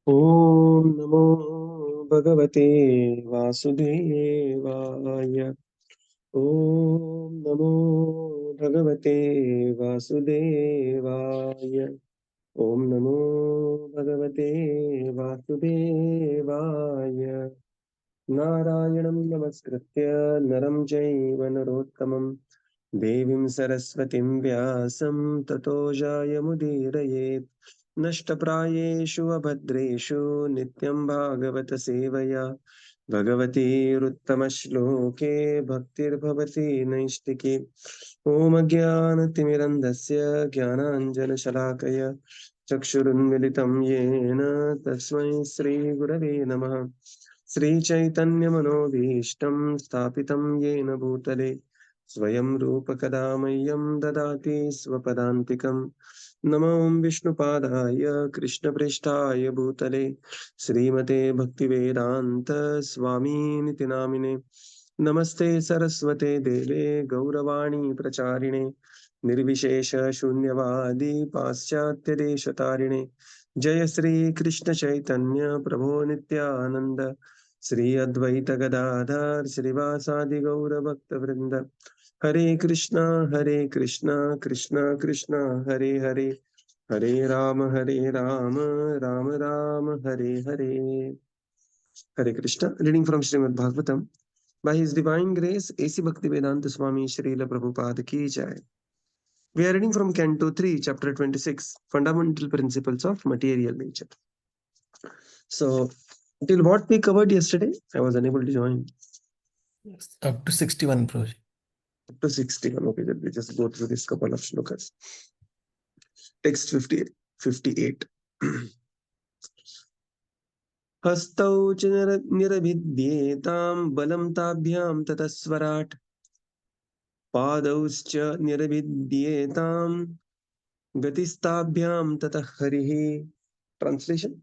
ॐ नमो भगवते वासुदेवाय। ॐ नमो भगवते वासुदेवाय। ॐ नमो भगवते वासुदेवाय। नारायणं नमस्कृत्य नरं चैव नरोत्तमं देवीं सरस्वतीं व्यासं ततो जायमुदीरयेत्। नष्टप्रायेषु अभद्रेषु नित्यं भागवत सेवया भगवतीरुत्तमश्लोके भक्तिर्भवति नैष्टिकी। ॐ अज्ञानतिमिरन्धस्य ज्ञानाञ्जनशलाकया चक्षुरुन्मिलितं येन तस्मै श्रीगुरवे नमः। श्रीचैतन्यमनोभीष्टं स्थापितं येन भूतले स्वयं रूप कदा मह्यं ददाति स्वपदान्तिकं। नमो विष्णुपादाय कृष्णप्रेष्ठाय भूतले श्रीमते भक्तिवेदान्त स्वामीनिति नामिने। नमस्ते सरस्वते देवे गौरवाणी प्रचारिणे निर्विशेष शून्यवादी पाश्चात्यदेशतारिणे। जय श्री कृष्ण चैतन्य प्रभो नित्यानंद श्री अद्वैत गदाधर श्रीवासादि गौर भक्त वृंद। Hare Krishna Krishna Krishna Hare Hare, Hare Rama Rama Rama Hare Hare. Hare Krishna. Reading from Shrimad Bhagavatam. By His divine grace, A.C. Bhaktivedanta Swami Srila Prabhupada ki jai. We are reading from Canto 3, Chapter 26, Fundamental Principles of Material Nature. So, till what we covered yesterday, I was unable to join. Up to 61, Prabhuji. Up to 61. Okay, let me just go through this couple of shlokas. Text 58. हस्तौ च निरभिद्येतां बलं ताभ्यां ततस्वराट् पादौश्च निरभिद्येतां गतिस्ताभ्यां ततः हरिः. Translation.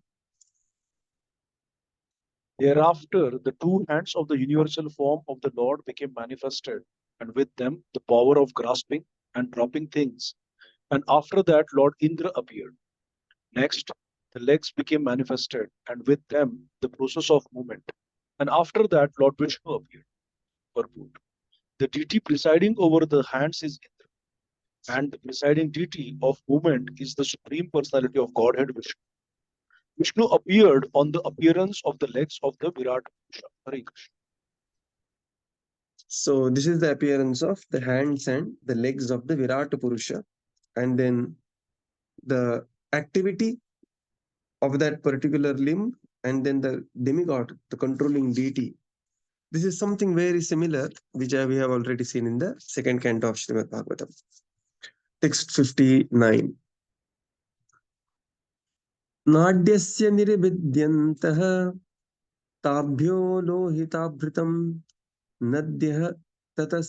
Thereafter, the two hands of the universal form of the Lord became manifested, and with them the power of grasping and dropping things. And after that, Lord Indra appeared. Next, the legs became manifested, and with them the process of movement. And after that, Lord Vishnu appeared. Purport. The deity presiding over the hands is Indra, and the presiding deity of movement is the Supreme Personality of Godhead Vishnu. Vishnu appeared on the appearance of the legs of the Virat Purusha. Hare Krishna. So this is the appearance of the hands and the legs of the Virata Purusha, and then the activity of that particular limb, and then the demigod, the controlling deity. This is something very similar, which we have already seen in the second canto of Srimad Bhagavatam. Text 59. नाड्यस्य निरभिद्यन्तः ताभ्यो लोहिताभृतं नद्यः ततः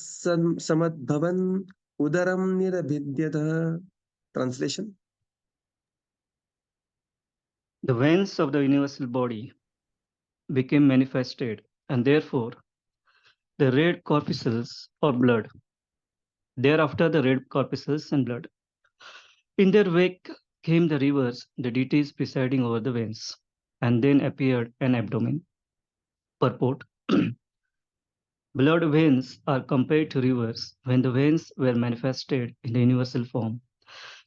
समद्भवन् उदरं निरभिद्यतः. Translation. The veins of the universal body became manifested, and therefore the red corpuscles or blood. Thereafter the red corpuscles and blood. In their wake came the rivers, the deities presiding over the veins, and then appeared an abdomen. Purport. Blood veins are compared to rivers when the veins were manifested in the universal form.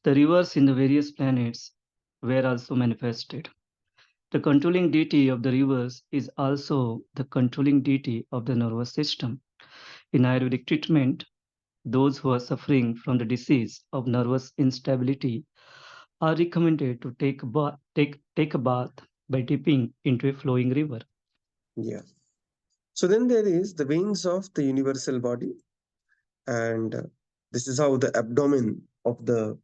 The rivers in the various planets were also manifested. The controlling deity of the rivers is also the controlling deity of the nervous system. In Ayurvedic treatment, those who are suffering from the disease of nervous instability are recommended to take a bath by dipping into a flowing river. Yeah. So then there is the veins of the universal body, and this is how the abdomen of the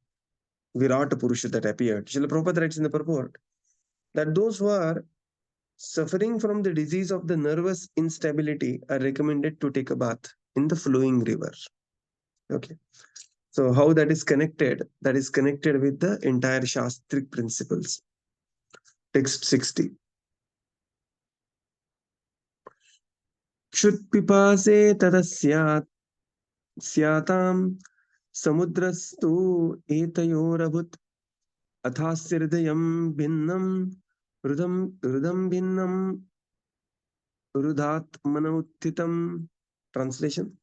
Virata Purusha that appeared. Srila Prabhupada writes in the purport that those who are suffering from the disease of the nervous instability are recommended to take a bath in the flowing river. Okay. So how that is connected? That is connected with the entire Shastric principles. Text 60. Kshutpipase tadasyat syatam samudrastu etayorabhut अथास्य हृदयं भिन्नं Rudam bhinnam rudatmana uttitam. Translation.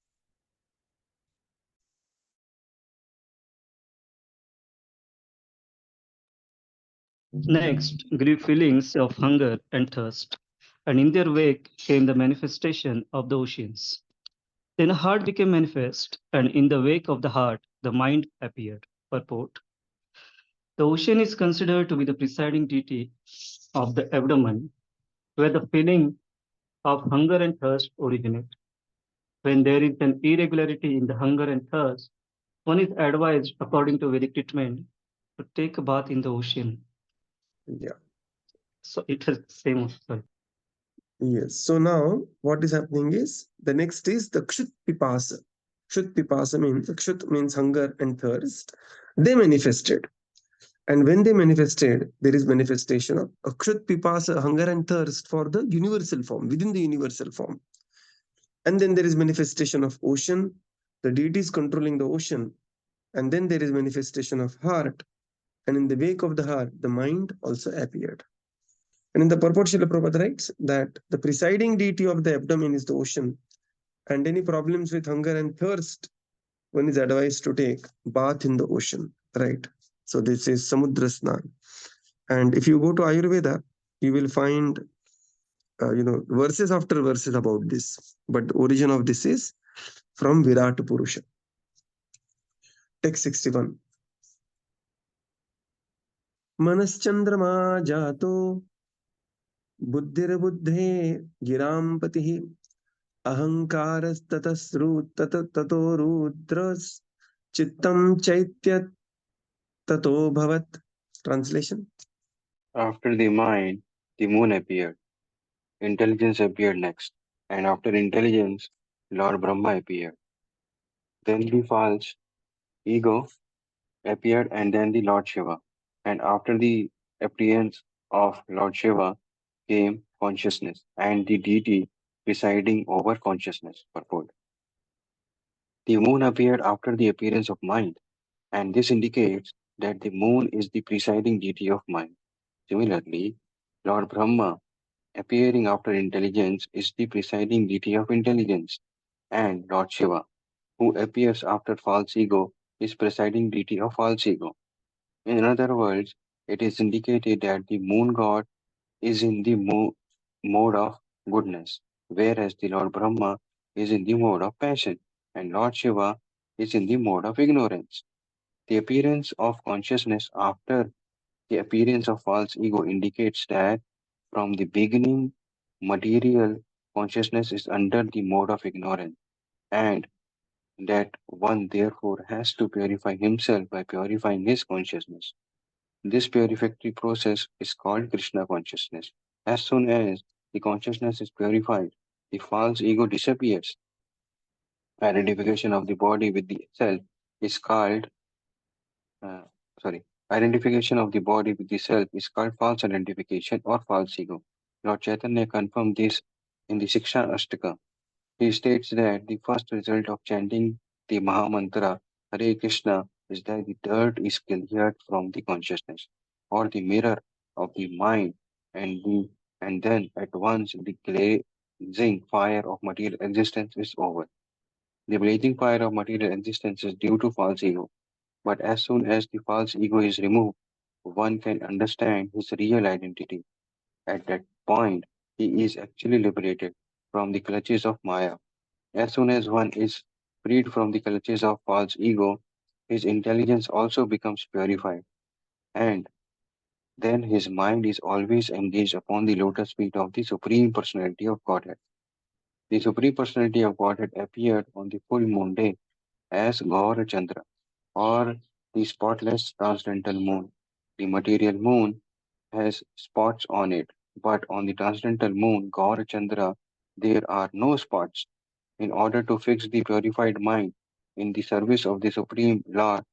Next, grew feelings of hunger and thirst, and in their wake came the manifestation of the oceans. Then a heart became manifest, and in the wake of the heart, the mind appeared. Purport. The ocean is considered to be the presiding deity of the abdomen, where the feeling of hunger and thirst originate. When there is an irregularity in the hunger and thirst, one is advised, according to Vedic treatment, to take a bath in the ocean. Yeah. So it is same. Sorry. Yes. So now what is happening is the next is the Kshut Pipasa. Kshut Pipasa means Kshut means hunger and thirst. They manifested. And when they manifested, there is manifestation of Akshut Pipasa, hunger and thirst for the universal form, within the universal form. And then there is manifestation of ocean, the deities controlling the ocean. And then there is manifestation of heart. And in the wake of the heart, the mind also appeared. And in the purport, Srila Prabhupada writes that the presiding deity of the abdomen is the ocean. And any problems with hunger and thirst, one is advised to take bath in the ocean, right? So this is Samudra Snan. And if you go to Ayurveda, you will find verses after verses about this. But the origin of this is from Virat Purusha. Text 61. Manaschandrama jato buddhir giram patihi ahankaras tato rudras chittam chaitya tato bhavat. Translation. After the mind, the moon appeared. Intelligence appeared next. And after intelligence, Lord Brahma appeared. Then the false ego appeared, and then the Lord Shiva. And after the appearance of Lord Shiva came consciousness and the deity presiding over consciousness. Purport. The moon appeared after the appearance of mind, and this indicates that the moon is the presiding deity of mind. Similarly, Lord Brahma, appearing after intelligence, is the presiding deity of intelligence, and Lord Shiva, who appears after false ego, is presiding deity of false ego. In other words, it is indicated that the moon god is in the mode of goodness, whereas the Lord Brahma is in the mode of passion, and Lord Shiva is in the mode of ignorance. The appearance of consciousness after the appearance of false ego indicates that from the beginning, material consciousness is under the mode of ignorance, and that one therefore has to purify himself by purifying his consciousness. This purificatory process is called Krishna consciousness. As soon as the consciousness is purified, the false ego disappears. Identification of the body with the self is called, uh, sorry, identification of the body with the self is called false identification or false ego. Lord Chaitanya confirmed this in the Siksha Ashtaka. He states that the first result of chanting the Mahamantra Hare Krishna is that the dirt is cleared from the consciousness or the mirror of the mind, and then at once the blazing fire of material existence is over. The blazing fire of material existence is due to false ego, but as soon as the false ego is removed, one can understand his real identity. At that point, he is actually liberated from the clutches of Maya. As soon as one is freed from the clutches of false ego, his intelligence also becomes purified, and then his mind is always engaged upon the lotus feet of the Supreme Personality of Godhead. The Supreme Personality of Godhead appeared on the full moon day as Gaura Chandra, or the spotless transcendental moon. The material moon has spots on it, but on the transcendental moon, Gaura Chandra, there are no spots. In order to fix the purified mind in the service of the Supreme Lord,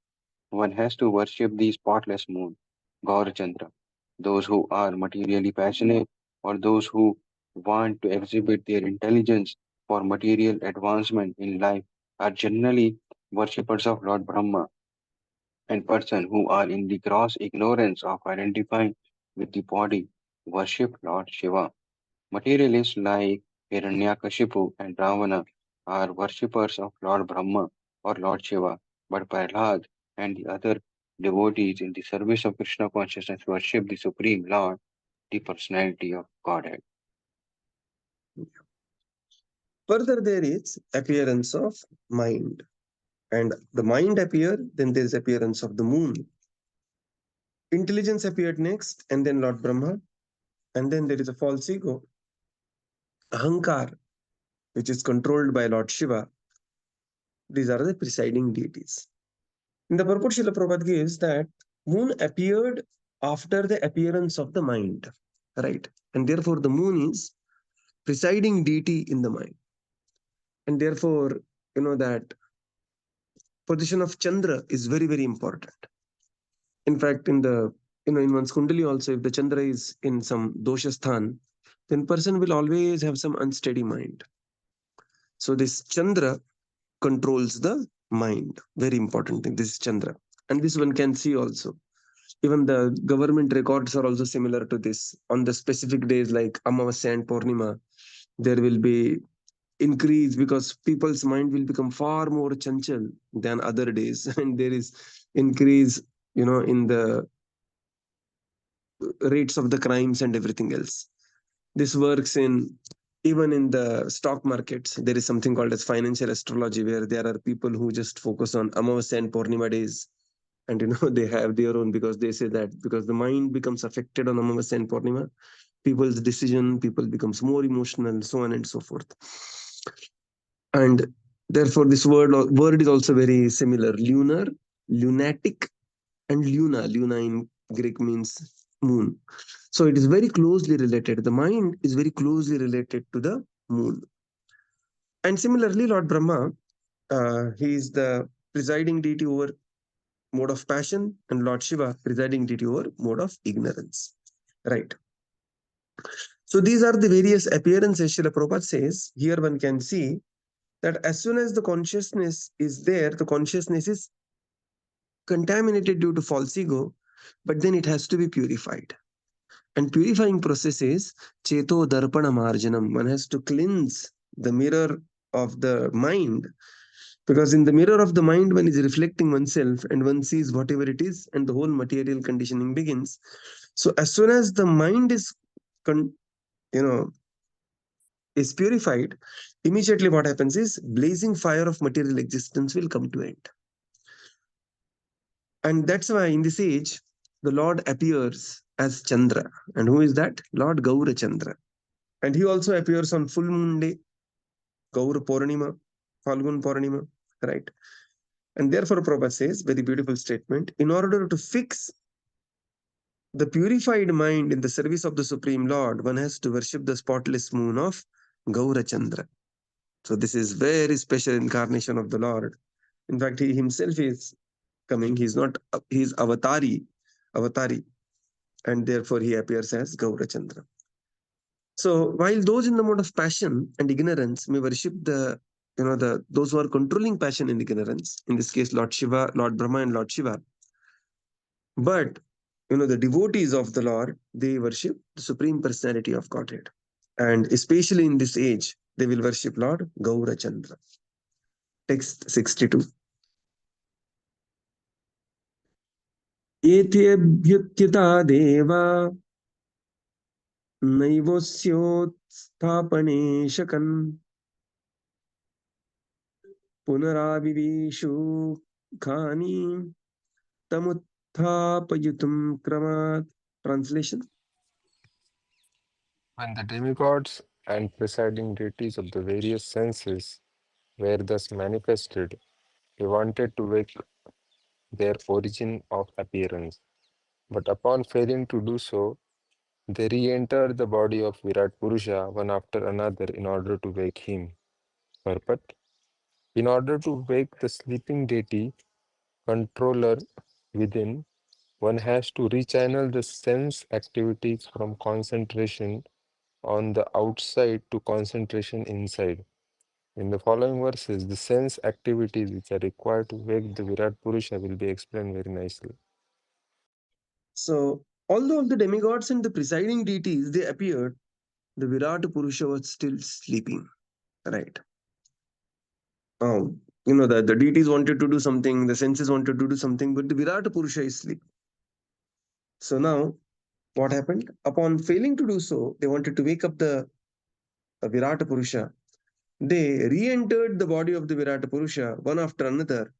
one has to worship the spotless moon, Gaurachandra. Those who are materially passionate or those who want to exhibit their intelligence for material advancement in life are generally worshippers of Lord Brahma, and persons who are in the gross ignorance of identifying with the body worship Lord Shiva. Materialists like Hiranyakashipu and Ravana are worshippers of Lord Brahma or Lord Shiva, but Prahlad and the other devotees in the service of Krishna consciousness worship the Supreme Lord, the personality of Godhead. Further, there is appearance of mind. And the mind appeared, then there is appearance of the moon. Intelligence appeared next, and then Lord Brahma. And then there is a false ego, Ahankar, which is controlled by Lord Shiva. These are the presiding deities. In the purport, Srila Prabhupada gives that moon appeared after the appearance of the mind, right? And therefore, the moon is presiding deity in the mind. And therefore, that position of Chandra is very, very important. In fact, in one's Kundali also, if the Chandra is in some dosha sthan, then person will always have some unsteady mind. So this Chandra controls the mind. Very important thing. This is Chandra. And this one can see also. Even the government records are also similar to this. On the specific days like Amavasya and Purnima, there will be increase because people's mind will become far more chanchal than other days. And there is increase, in the rates of the crimes and everything else. This works even in the stock markets. There is something called as financial astrology, where there are people who just focus on Amavasya and Purnima days. And they have their own, because they say that because the mind becomes affected on Amavasya and Purnima, people's decision, people becomes more emotional, so on and so forth. And therefore, this word is also very similar. Lunar, lunatic, and luna. Luna in Greek means moon. So it is very closely related. The mind is very closely related to the moon. And similarly, Lord Brahma, he is the presiding deity over mode of passion, and Lord Shiva, presiding deity over mode of ignorance. Right. So these are the various appearances. Srila Prabhupada says, here one can see that as soon as the consciousness is there, the consciousness is contaminated due to false ego, but then it has to be purified. And purifying process is Cheto Darpana Marjanam. One has to cleanse the mirror of the mind, because in the mirror of the mind, one is reflecting oneself and one sees whatever it is, and the whole material conditioning begins. So as soon as the mind is purified, immediately what happens is blazing fire of material existence will come to end. And that's why in this age, the Lord appears as Chandra. And who is that? Lord Gaura Chandra. And he also appears on full moon day, Gaura Purnima, Falgun Purnima, right? And therefore, Prabhupada says, very beautiful statement, in order to fix the purified mind in the service of the Supreme Lord, one has to worship the spotless moon of Gaura Chandra. So this is very special incarnation of the Lord. In fact, he himself is coming. He's not, he's avatari, and therefore he appears as Gaura Chandra. So while those in the mode of passion and ignorance may worship those who are controlling passion and ignorance, in this case Lord Shiva, Lord Brahma, and Lord Shiva, but the devotees of the Lord, they worship the Supreme Personality of Godhead. And especially in this age, they will worship Lord Gaura Chandra. Text 62. एतेभ्युत्थिता देवा नैवस्योत्स्थापने शकन् पुनराविवेशु खानि tamuthapayitum kramat. Translation. When the demigods and presiding deities of the various senses were thus manifested, he wanted to wake their origin of appearance. But upon failing to do so, they re-entered the body of Virat Purusha one after another in order to wake him. Purport: in order to wake the sleeping deity controller within, one has to rechannel the sense activities from concentration on the outside to concentration inside. In the following verses, the sense activities which are required to wake the Virat Purusha will be explained very nicely. So Although of the demigods and the presiding deities, they appeared, the Virat Purusha was still sleeping, right? The deities wanted to do something, the senses wanted to do something, but the Virat Purusha is sleeping. So now, what happened? Upon failing to do so, they wanted to wake up the Virat Purusha. They re-entered the body of the Virat Purusha one after another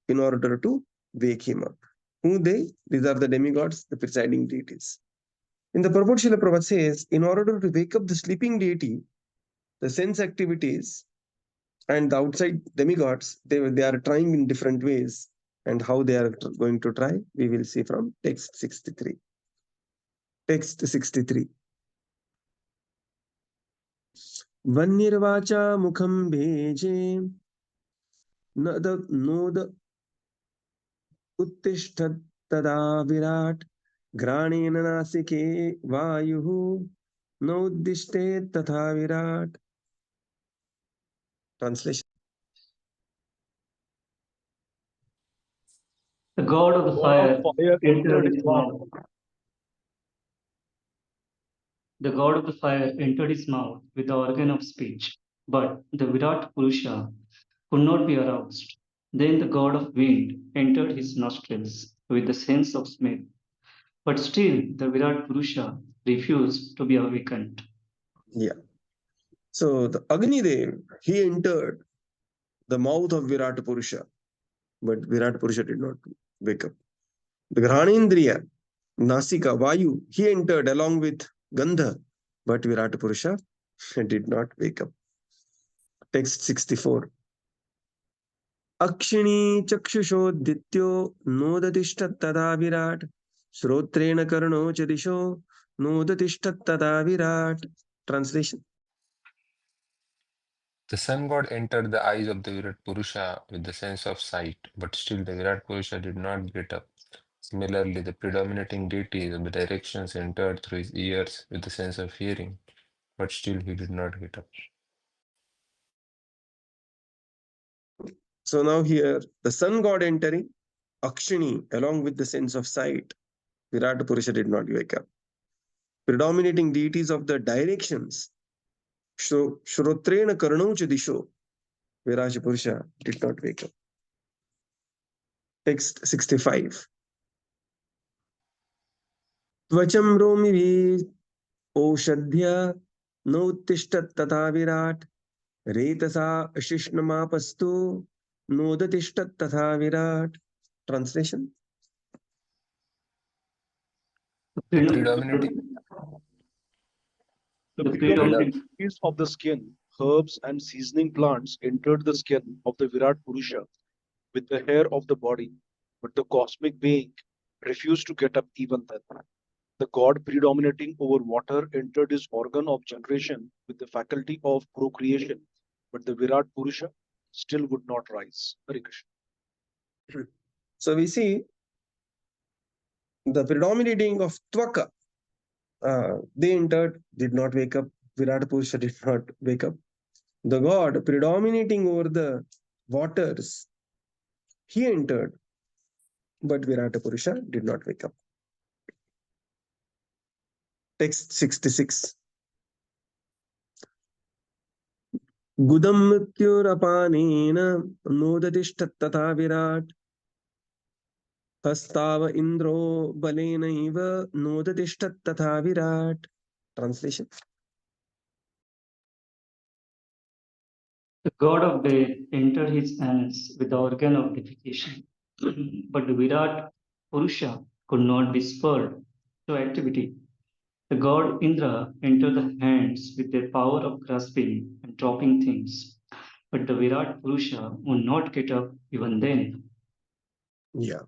in order to wake him up. Who they? These are the demigods, the presiding deities. In the purport, Srila Prabhupada says, in order to wake up the sleeping deity, the sense activities and the outside demigods, they are trying in different ways. And how they are going to try, we will see from text 63. Text 63. Vannirvacha mukham bheje nod उत्तिष्ठत् तदा विराट घ्राणेन नासिके वायुः नोद्दिष्टे तथा Virat. Translation. The god of the fire entered entered his his mouth. mouth. The god of the fire entered his mouth with the organ of speech, but the Virat Purusha could not be aroused. Then the god of wind entered his nostrils with the sense of smell, but still the Virat Purusha refused to be awakened. Yeah. So the Agni Dev, he entered the mouth of Virat Purusha, but Virat Purusha did not wake up. The Granendriya, Nasika, Vayu, he entered along with Gandha, but Virat Purusha did not wake up. Text 64. Akshini chakshushodityo nodatishtat tada virat श्रोत्रेण कर्णो च दिशो नोदतिष्ठत् तदा virat. Translation. The sun god entered the eyes of the Virat Purusha with the sense of sight, but still the Virat Purusha did not get up. Similarly, the predominating deities of the directions entered through his ears with the sense of hearing, but still he did not get up. So now here, the sun god entering, Akshini, along with the sense of sight, Virat Purusha did not wake up. Predominating deities of the directions, Shrotrena Karnaucha Disho, Virat Purusha did not wake up. Text 65. Tvacham romi oshadhya नोत्तिष्ठत् तथा विराट रेतसा शिष्णमापस्तु नोदतिष्ठत् तथा Virat. Translation. The predominating The predominant deities of the skin, herbs and seasoning plants entered the skin of the Virat Purusha with the hair of the body, but the cosmic being refused to get up even then. The god predominating over water entered his organ of generation with the faculty of procreation, but the Virat Purusha still would not rise. Hare Krishna. So we see the predominating of Tvaka, they entered, did not wake up. Virat Purusha did not wake up. The god predominating over the waters, he entered, but Virat Purusha did not wake up. Text 66. Gudam mrityurapanena nodatiष्ठत् तथा virat हस्ताव indro balenaiva nodatiष्ठत् तथा virat. Translation. The god of death entered his hands with the organ of defecation, but the Virat Purusha could not be spurred to activity. The god Indra entered the hands with their power of grasping and dropping things, but the Virat Purusha would not get up even then. Yeah.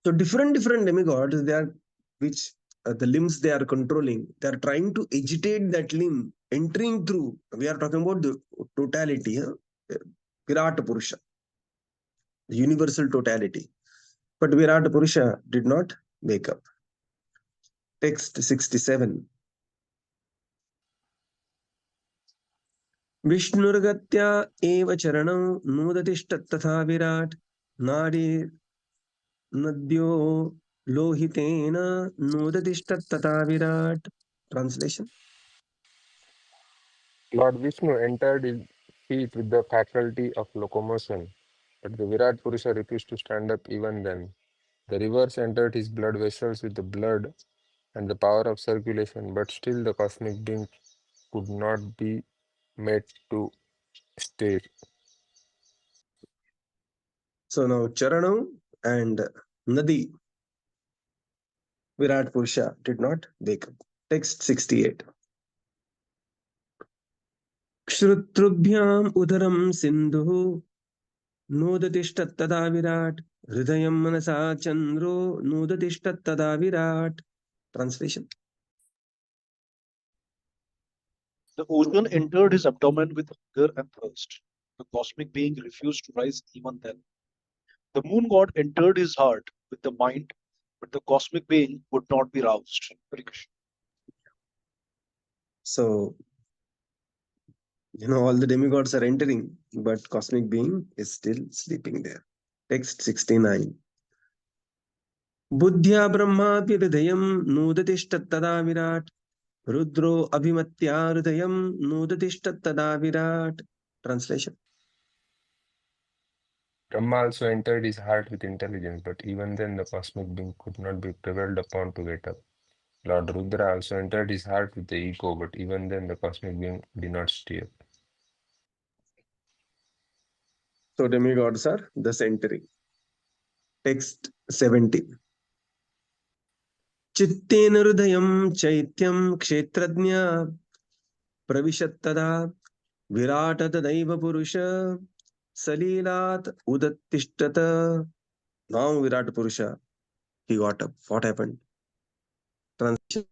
So different demigods, they are which the limbs they are controlling, they are trying to agitate that limb, entering through. We are talking about the totality, Virat Purusha, the universal totality. But Virat Purusha did not wake up. Text 67. Vishnurgatya eva charanam nodatiष्ठत् तथा virat nadi nadyo Lohitena nodadishtattata virat. Translation. Lord Vishnu entered his feet with the faculty of locomotion, but the Virat Purusha refused to stand up even then. The rivers entered his blood vessels with the blood and the power of circulation, but still the cosmic being could not be made to stay. So now Charanam and Nadi, Virat Purusha did not wake up. Text 68. Kshrutrubhyam udaram sindhu nodadishtattata virat. Hridayam manasa chandro nodadishtattata virat. Translation. The ocean entered his abdomen with hunger and thirst. The cosmic being refused to rise even then. The moon god entered his heart with the mind, but the cosmic being would not be roused. Hare Krishna. So, all the demigods are entering, but cosmic being is still sleeping there. Text 69. Buddhya brahmapi hridayam nodadishtattata virat. Rudro abhimatya hridayam nodadishtattata virat. Translation. Brahma also entered his heart with intelligence, but even then the cosmic being could not be prevailed upon to get up. Lord Rudra also entered his heart with the ego, but even then the cosmic being did not stay up. So demigods are thus entering. Text 70. Chittena hridayam chaityam kshetrajna pravishattada viratadaiva purusha salilat udattishtata. Now Virat Purusha, he got up. What happened? Translation.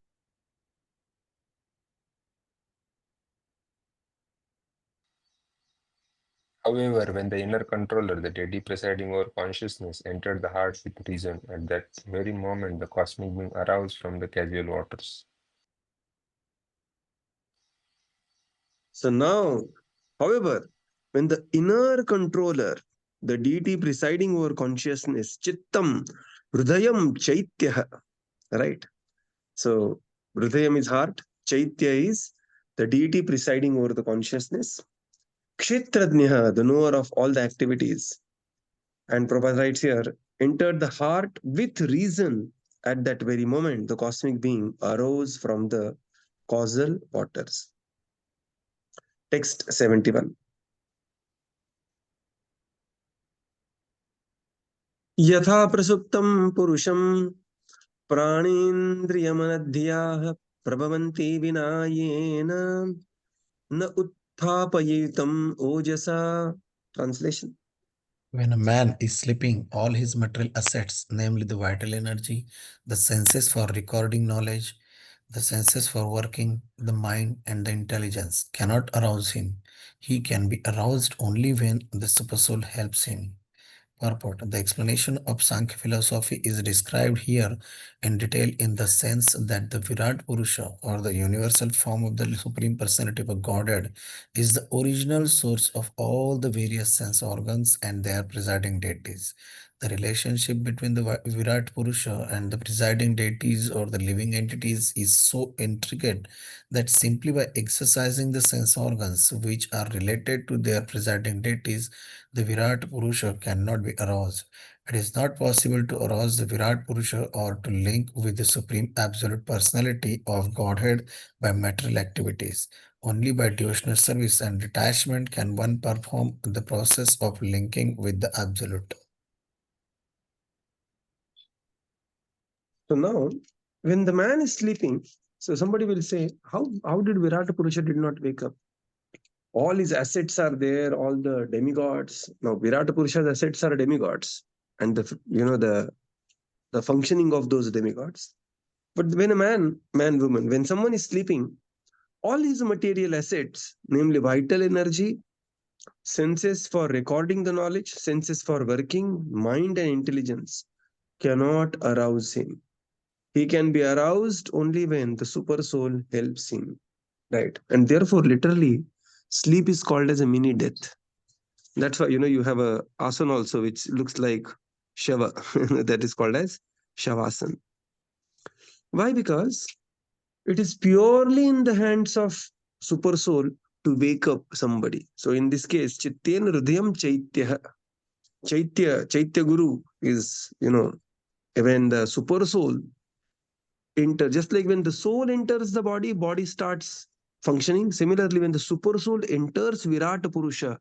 However, when the inner controller, the deity presiding over consciousness, entered the heart with reason, at that very moment the cosmic being aroused from the casual waters. So now, however, when the inner controller, the deity presiding over consciousness, Chittam, Hridayam, Chaitya, right? So Hridayam is heart, Chaitya is the deity presiding over the consciousness, Kshetrajna, the knower of all the activities. And Prabhupada writes here, entered the heart with reason. At that very moment, the cosmic being arose from the causal waters. Text 71. यथा प्रसुप्तं पुरुषं प्राणेन्द्रियमनध्याः प्रभवन्ति विना येन न उत्थापयितुम् ओजसा. Translation. When a man is sleeping, all his material assets, namely the vital energy, the senses for recording knowledge, the senses for working, the mind, and the intelligence, cannot arouse him. He can be aroused only when the supersoul helps him. Purport. The explanation of Sankhya philosophy is described here in detail in the sense that the Virat Purusha, or the universal form of the Supreme Personality of Godhead, is the original source of all the various sense organs and their presiding deities. The relationship between the Virat Purusha and the presiding deities or the living entities is so intricate that simply by exercising the sense organs which are related to their presiding deities, the Virat Purusha cannot be aroused. It is not possible to arouse the Virat Purusha or to link with the Supreme Absolute Personality of Godhead by material activities. Only by devotional service and detachment can one perform the process of linking with the Absolute. So now, when the man is sleeping, so somebody will say, how did Virat Purusha did not wake up? All his assets are there, all the demigods. Now Virat Purusha's assets are demigods, and the functioning of those demigods. But when a man, woman, when someone is sleeping, all his material assets, namely vital energy, senses for recording the knowledge, senses for working, mind and intelligence, cannot arouse him. He can be aroused only when the super soul helps him, right? And therefore, literally, sleep is called as a mini death. That's why you have a asana also, which looks like Shiva, that is called as Shavasana. Why? Because it is purely in the hands of super soul to wake up somebody. So in this case, Chittena Hridayam Chaitya. Chaitya Guru is, when the super soul enter, just like when the soul enters the body, body starts functioning. Similarly, when the super soul enters Virat Purusha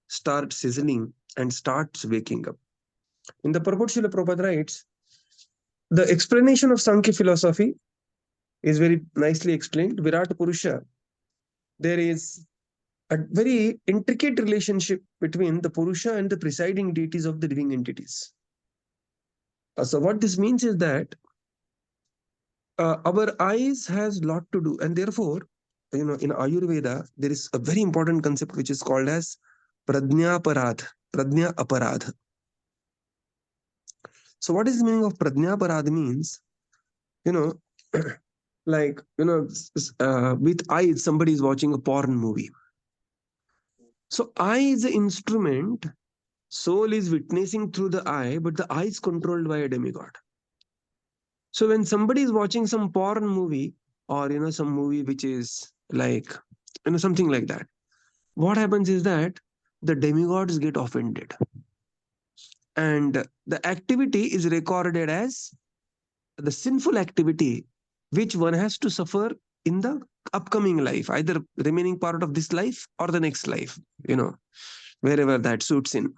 starts sizzling and starts waking up. In the purport, Srila Prabhupada writes, the explanation of Sankhya philosophy is very nicely explained. Virat Purusha, there is a very intricate relationship between the Purusha and the presiding deities of the living entities. So what this means is that our eyes has lot to do, and therefore, in Ayurveda, there is a very important concept which is called as Pradnya Aparadha. So what is the meaning of Pradnya Aparadha means? Like, with eyes, somebody is watching a porn movie. So eye is an instrument, soul is witnessing through the eye, but the eye is controlled by a demigod. So when somebody is watching some porn movie, or some movie which is like something like that, what happens is that the demigods get offended, and the activity is recorded as the sinful activity which one has to suffer in the upcoming life, either remaining part of this life or the next life, wherever that suits in.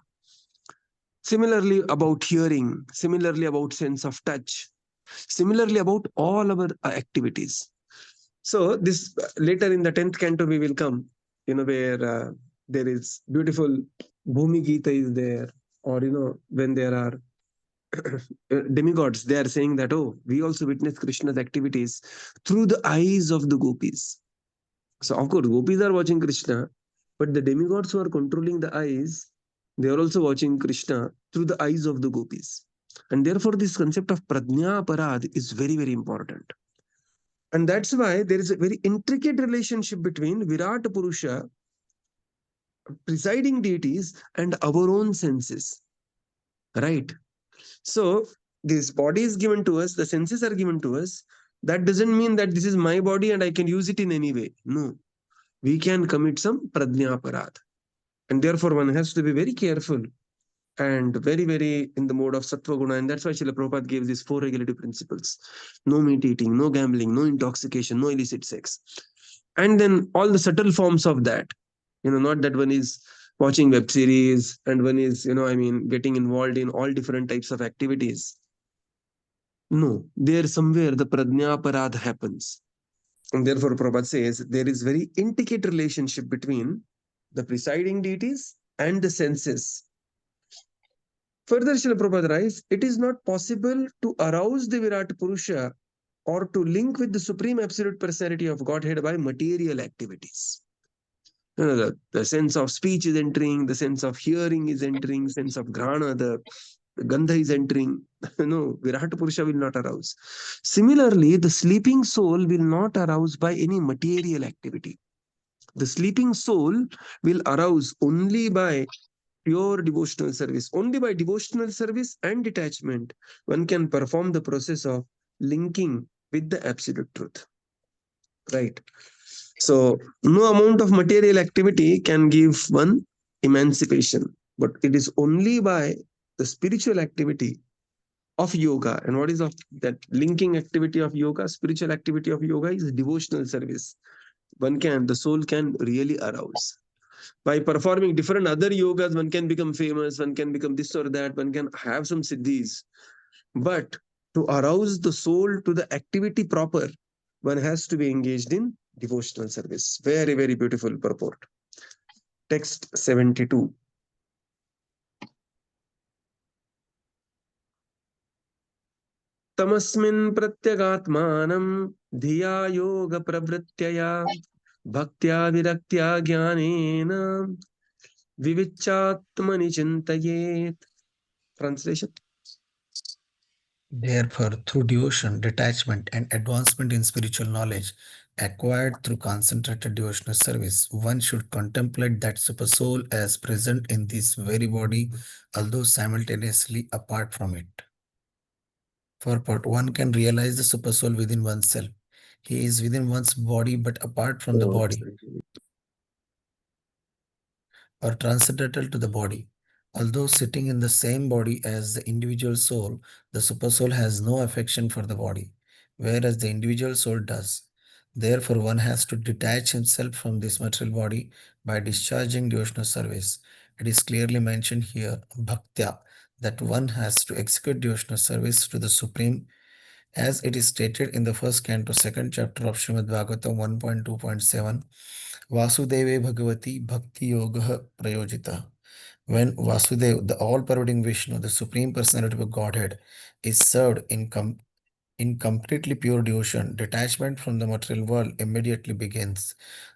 Similarly about hearing, similarly about sense of touch, similarly about all our activities. So this later in the 10th canto we will come, where there is beautiful Bhumi Gita is there, or when there are demigods, they are saying that, oh, we also witness Krishna's activities through the eyes of the gopis. So of course gopis are watching Krishna, but the demigods who are controlling the eyes, they are also watching Krishna through the eyes of the gopis. And therefore this concept of Pradnya Aparad is very, very important. And that's why there is a very intricate relationship between Virat Purusha, presiding deities, and our own senses. Right? So this body is given to us, the senses are given to us. That doesn't mean that this is my body and I can use it in any way. No. We can commit some Pradnya Aparad. And therefore one has to be very careful and very, very in the mode of Sattva Guna. And that's why Srila Prabhupada gave these 4 regulative principles. No meat eating, no gambling, no intoxication, no illicit sex. And then all the subtle forms of that. Not that one is watching web series and one is, getting involved in all different types of activities. No, there somewhere the Pradnya Aparad happens. And therefore Prabhupada says there is very intricate relationship between the presiding deities and the senses. Further, Srila Prabhupada writes, it is not possible to arouse the Virat Purusha or to link with the Supreme Absolute Personality of Godhead by material activities. The sense of speech is entering, the sense of hearing is entering, sense of grana, the gandha is entering. No, Virat Purusha will not arouse. Similarly, the sleeping soul will not arouse by any material activity. The sleeping soul will arouse only by pure devotional service. Only by devotional service and detachment one can perform the process of linking with the absolute truth. Right? So no amount of material activity can give one emancipation, but it is only by the spiritual activity of yoga. And what is of that linking activity of yoga? Spiritual activity of yoga is devotional service. The soul can really arouse. By performing different other yogas, one can become famous, one can become this or that, one can have some siddhis. But to arouse the soul to the activity proper, one has to be engaged in devotional service. Very, very beautiful purport. Text 72. Tamasmin pratyagatmanam dhiya yoga pravrityaya bhaktya viraktya jnanena vivichatmani chintayet. Translation. Therefore, through devotion, detachment, and advancement in spiritual knowledge acquired through concentrated devotional service, one should contemplate that super soul as present in this very body, although simultaneously apart from it. Purport: one can realize the supersoul within oneself. He is within one's body but apart from the Oh, body, or transcendental to the body. Although sitting in the same body as the individual soul, the supersoul has no affection for the body, whereas the individual soul does. Therefore, one has to detach himself from this material body by discharging devotional service. It is clearly mentioned here, bhaktya, that one has to execute devotional service to the Supreme, as it is stated in the first canto, second chapter of Srimad Bhagavatam 1.2.7. Vasudeve Bhagavati Bhakti Yoga Prayojita. When Vasudev, the all-pervading Vishnu, the Supreme Personality of Godhead, is served in completely pure devotion, detachment from the material world immediately begins.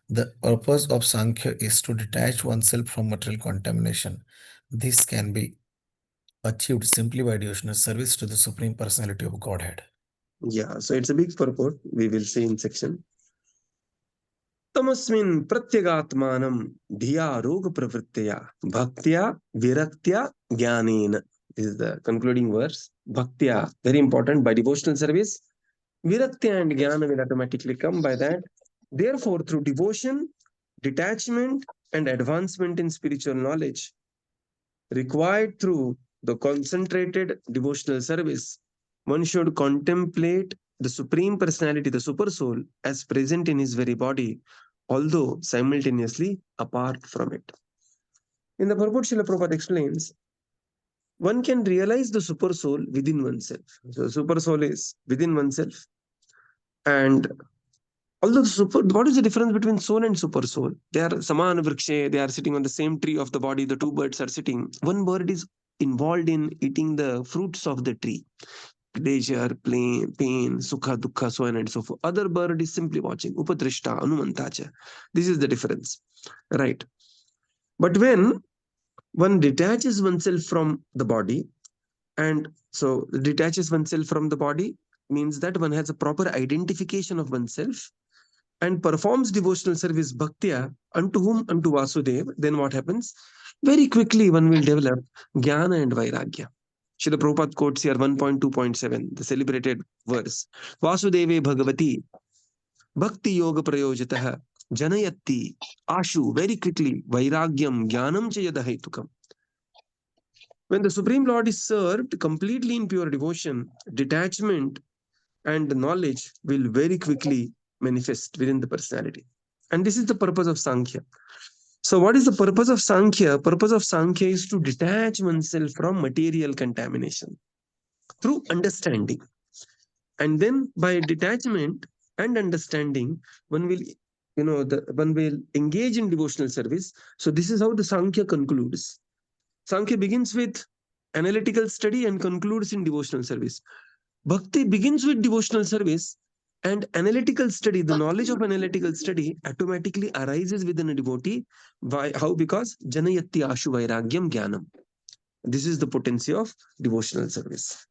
The purpose of Sankhya is to detach oneself from material contamination. This can be achieved simply by devotional service to the Supreme Personality of Godhead. Yeah, so it's a big purport. We will see in section. तमस्मिन् प्रत्यगात्मानं धिया रोग प्रवृत्तया भक्त्या विरक्त्या ज्ञानेन. This is the concluding verse. Bhaktya, very important, by devotional service. Viraktya and jnana will automatically come by that. Therefore, through devotion, detachment, and advancement in spiritual knowledge required through the concentrated devotional service, one should contemplate the Supreme Personality, the Super Soul, as present in his very body, although simultaneously apart from it. In the purport, Srila Prabhupada explains, one can realize the Super Soul within oneself. So, Super Soul is within oneself. And although what is the difference between soul and super soul? They are samana vrikshe, they are sitting on the same tree of the body, the two birds are sitting. One bird is involved in eating the fruits of the tree. Pleasure, pain, sukha, dukkha, so on and so forth. Other bird is simply watching. Upadrishta, anumantacha. This is the difference. Right. But when one detaches oneself from the body, and so detaches oneself from the body means that one has a proper identification of oneself and performs devotional service bhaktya unto whom? Unto Vasudev. Then what happens? Very quickly one will develop jnana and vairagya. Srila Prabhupada quotes here 1.2.7, the celebrated verse. Vasudeve Bhagavati Bhakti Yoga Prayojitaha Janayatti Ashu, very quickly, Vairagyam Jnanam Chayadahaitukam. When the Supreme Lord is served completely in pure devotion, detachment and knowledge will very quickly manifest within the personality. And this is the purpose of Sankhya. So what is the purpose of Sankhya? Purpose of Sankhya is to detach oneself from material contamination through understanding. And then by detachment and understanding, one will, one will engage in devotional service. So this is how the Sankhya concludes. Sankhya begins with analytical study and concludes in devotional service. Bhakti begins with devotional service and analytical study. The knowledge of analytical study automatically arises within a devotee. Why? How? Because janayatti ashu vairagyam jnanam. This is the potency of devotional service.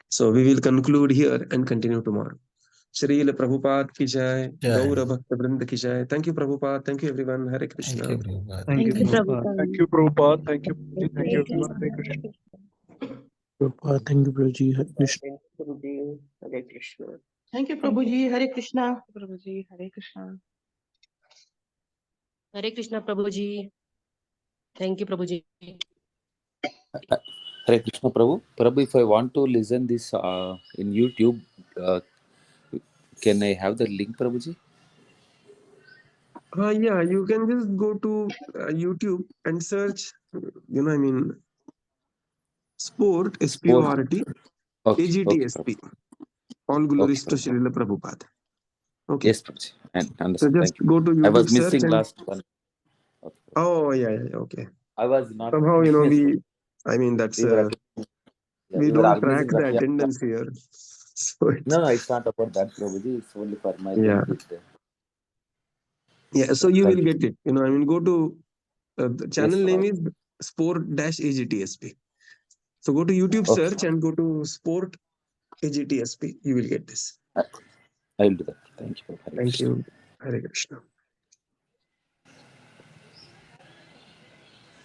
So we will conclude here and continue tomorrow. Srila Prabhupada ki jai, Gaura Bhakta Vrinda ki jai. Thank you, Prabhupada. Thank you, everyone. Hare Krishna. Thank you, Prabhupada. Thank you, Prabhupada. Thank you, Prabhupada. Thank you. Thank you, everyone. Hare Krishna. Prabhupada, thank you, Prabhuji. Hare Krishna. Hare Krishna. Thank you, Prabhuji. Hare Krishna. Prabhuji, Hare Krishna. Hare Krishna, Prabhuji. Thank you, Prabhuji. Hare Krishna, Prabhu. Prabhu, if I want to listen this in YouTube, can I have the link, Prabhuji? Yeah, you can just go to YouTube and search, Sport, S-P-O-R-T, Okay, AGTSP. All glories to Srila Prabhupada. Okay. Yes, Prabhuji. And So understand. just Thank you. go to YouTube I was search missing and... last one. Okay. Oh, yeah, okay. I was not. Somehow, witnessing. that's... We were, we we were don't track organizing the Rath Yatra. attendance here. So It's not about that, Prabhuji. It's only for my benefit. Yeah, so you will get it. Go to the channel name is Sport-AGTSP. So go to YouTube search and go to Sport AGTSP. You will get this. I will do that. Thank you. Thank you. Hare Krishna.